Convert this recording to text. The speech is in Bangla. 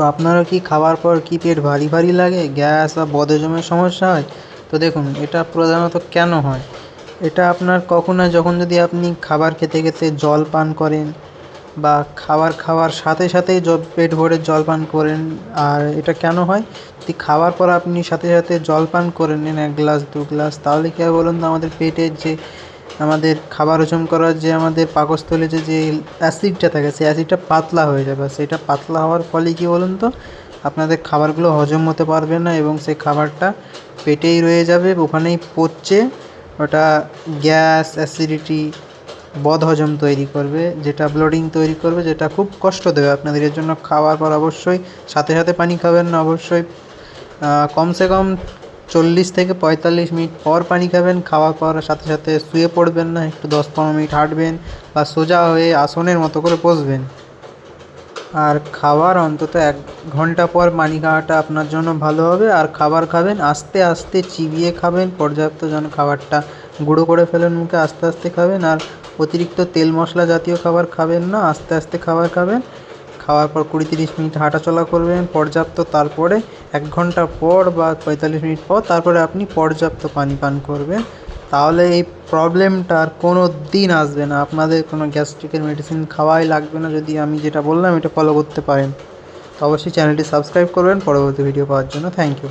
তো আপনারও কি খাওয়ার পর কি পেট ভারী ভারী লাগে, গ্যাস বা বদহজমের সমস্যা হয়? তো দেখুন, এটা প্রধানত কেন হয়। এটা আপনার কখন হয়, যখন যদি আপনি খাবার খেতে খেতে জল পান করেন বা খাওয়ার সাথে সাথেই পেট ভরে জল পান করেন। আর এটা কেন হয়, যদি খাওয়ার পর আপনি সাথে সাথে জল পান করে নেন 1 গ্লাস 2 গ্লাস, তাহলে কী হয় বলুন তো, আমাদের পেটের যে আমাদের খাবার হজম করার যে আমাদের পাকস্থলীতে যে অ্যাসিডটা থাকে, সেই অ্যাসিডটা পাতলা হয়ে যাবে। সেটা পাতলা হওয়ার ফলে কী বলুন তো, আপনাদের খাবারগুলো হজম হতে পারবে না এবং সেই খাবারটা পেটেই রয়ে যাবে, ওখানেই পচে ওটা গ্যাস, অ্যাসিডিটি, বদহজম তৈরি করবে, যেটা ব্লোটিং তৈরি করবে, যেটা খুব কষ্ট দেবে আপনাদের। এর জন্য খাওয়ার পর অবশ্যই সাথে সাথে পানি খাবেন না, অবশ্যই কমসে কম 40 থেকে 45 মিনিট পর পানি খাবেন। খাওয়ার পর সাথে সাথে শুয়ে পড়বেন না, একটু 10-15 মিনিট হাঁটবেন বা সোজা হয়ে আসনের মতো করে বসবেন। আর খাওয়ার অন্তত 1 ঘন্টা পর পানি খাওয়াটা আপনার জন্য ভালো হবে। আর খাবার খাবেন আস্তে আস্তে, চিবিয়ে খাবেন, পর্যাপ্ত যেন খাবারটা গুঁড়ো করে ফেলেন মুখে, আস্তে আস্তে খাবেন। আর অতিরিক্ত তেল মশলা জাতীয় খাবার খাবেন না, আস্তে আস্তে খাবার খাবেন। খাওয়ার পর 20-30 মিনিট হাঁটাচলা করবেন পর্যাপ্ত, তারপরে 1 ঘন্টা পর বা 45 মিনিট পর তারপরে আপনি পর্যাপ্ত পানি পান করবেন। তাহলে এই প্রবলেমটা আর কোনো দিন আসবে না, আপনাদের কোনো গ্যাস্ট্রিকের মেডিসিন খাওয়াই লাগবে না, যদি আমি যেটা বললাম এটা ফলো করতে পারেন। তো অবশ্যই চ্যানেলটি সাবস্ক্রাইব করবেন পরবর্তী ভিডিও পাওয়ার জন্য। Thank you.